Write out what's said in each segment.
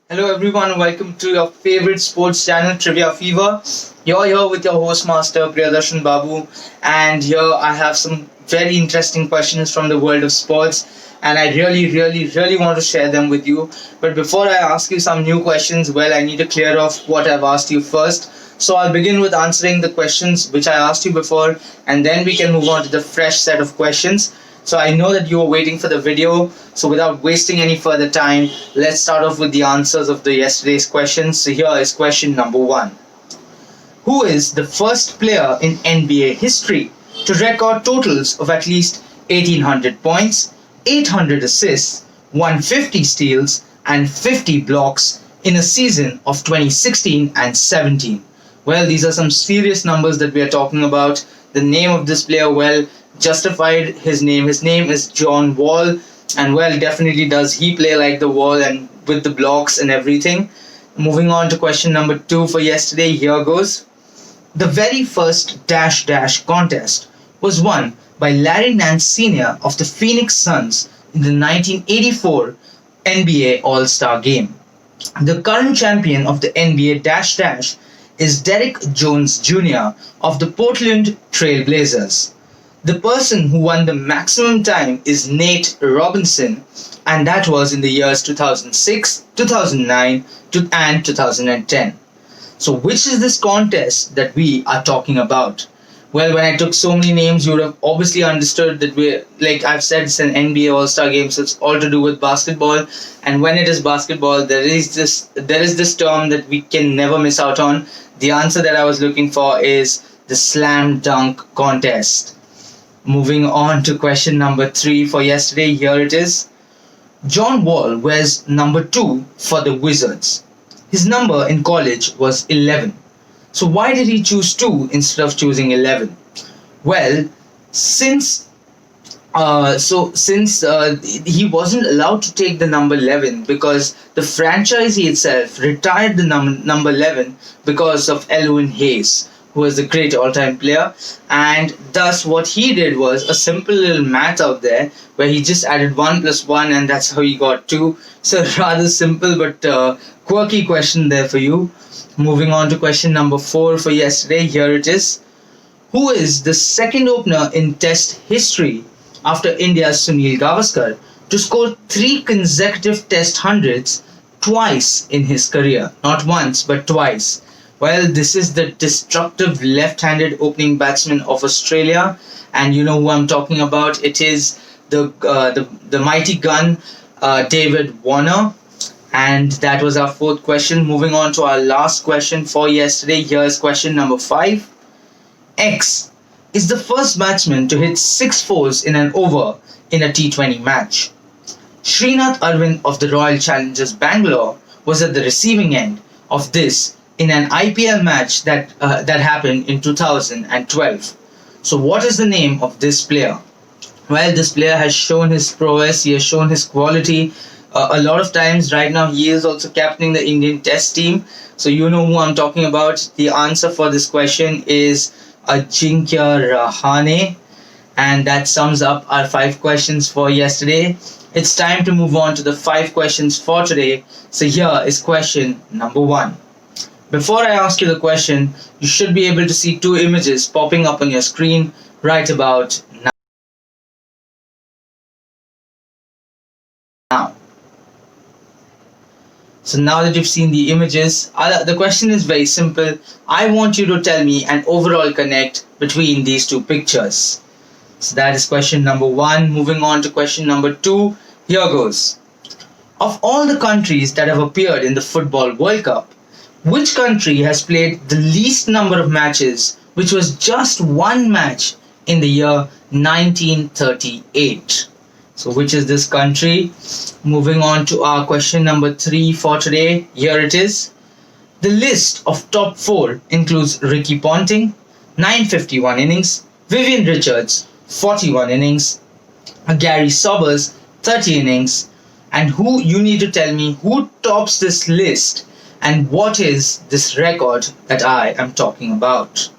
Hello everyone, welcome to your favorite sports channel Trivia Fever. You're here with your host master Priyadarshan Babu, and here I have some very interesting questions from the world of sports, and I really want to share them with you. But before I ask you some new questions, well, I need to clear off what I've asked you first. So I'll begin with answering the questions which I asked you before, and then we can move on to the fresh set of questions. So I know that you are waiting for the video. So without wasting any further time, let's start off with the answers of the yesterday's questions. So here is question number one. Who is the first player in NBA history to record totals of at least 1800 points, 800 assists, 150 steals, and 50 blocks in a season of 2016 and 17? Well, these are some serious numbers that we are talking about. The name of this player, well, justified his name. His name is John Wall, and well, definitely does he play like the wall and with the blocks and everything. Moving on to question number two for yesterday, here goes. The very first dash dash contest was won by Larry Nance Sr. of the Phoenix Suns in the 1984 NBA All-Star Game. The current champion of the NBA dash dash is Derrick Jones Jr. of the Portland Trail Blazers. The person who won the maximum time is Nate Robinson, and that was in the years 2006, 2009, and 2010. So, which is this contest that we are talking about? Well, when I took so many names, you would have obviously understood that like I've said, it's an NBA All-Star game, so it's all to do with basketball. And when it is basketball, there is this term that we can never miss out on. The answer that I was looking for is the slam dunk contest. Moving on to question number three for yesterday, here it is. John Wall wears number 2 for the Wizards. His number in college was 11. So why did he choose 2 instead of choosing 11? Well, since he wasn't allowed to take the number 11 because the franchisee itself retired the number 11 because of Elwyn Hayes, who was a great all-time player, and thus what he did was a simple little math out there where he just added 1 plus 1 and that's how he got 2. So rather simple but quirky question there for you. Moving on to question number 4 for yesterday, here it is. Who is the second opener in Test history after India's Sunil Gavaskar to score 3 consecutive Test hundreds twice in his career? Not once, but twice. Well, this is the destructive left-handed opening batsman of Australia, and you know who I'm talking about. It is the mighty gun, David Warner, and that was our 4th question. Moving on to our last question for yesterday. Here's question number 5. X is the first batsman to hit 6 fours in an over in a T20 match. Srinath Arvind of the Royal Challengers Bangalore was at the receiving end of this in an IPL match that happened in 2012. So what is the name of this player? Well, this player has shown his prowess, he has shown his quality a lot of times. Right now he is also captaining the Indian Test team. So you know who I'm talking about. The answer for this question is Ajinkya Rahane. And that sums up our 5 questions for yesterday. It's time to move on to the 5 questions for today. So here is question number 1. Before I ask you the question, you should be able to see 2 images popping up on your screen right about now. So now that you've seen the images, the question is very simple. I want you to tell me an overall connect between these 2 pictures. So that is question number 1. Moving on to question number 2, here goes. Of all the countries that have appeared in the Football World Cup, which country has played the least number of matches, which was just 1 match in the year 1938? So which is this country? Moving on to our question number 3 for today. Here it is. The list of top 4 includes Ricky Ponting, 951 innings, Vivian Richards, 41 innings, Gary Sobers, 30 innings, and who you need to tell me who tops this list and what is this record that I am talking about.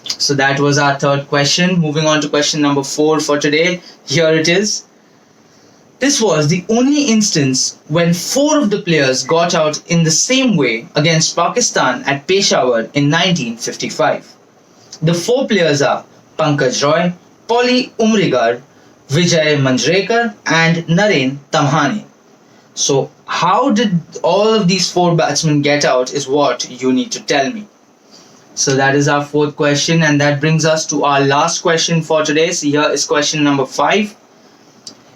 So that was our 3rd question. Moving on to question number 4 for today. Here it is. This was the only instance when four of the players got out in the same way against Pakistan at Peshawar in 1955. The four players are Pankaj Roy, Polly Umrigar, Vijay Manjrekar, and Naren Tamhane. So, how did all of these four batsmen get out is what you need to tell me. So, that is our fourth question, and that brings us to our last question for today. So, here is question number 5.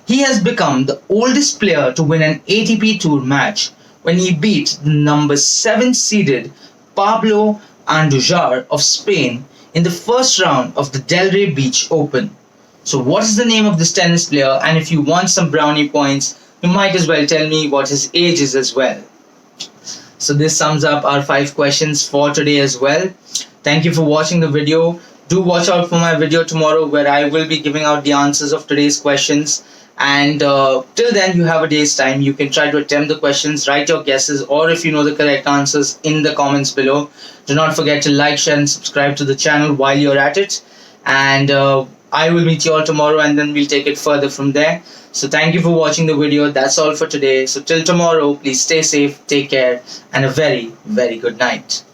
He has become the oldest player to win an ATP Tour match when he beat the number 7 seeded Pablo Andujar of Spain in the first round of the Delray Beach Open. So, what is the name of this tennis player? And if you want some brownie points, you might as well tell me what his age is as well. So, this sums up our 5 questions for today as well. Thank you for watching the video. Do watch out for my video tomorrow where I will be giving out the answers of today's questions. And till then, you have a day's time. You can try to attempt the questions, write your guesses, or if you know the correct answers, in the comments below. Do not forget to like, share, and subscribe to the channel while you're at it. And I will meet you all tomorrow, and then we'll take it further from there. So thank you for watching the video. That's all for today. So till tomorrow, please stay safe, take care, and a very, very good night.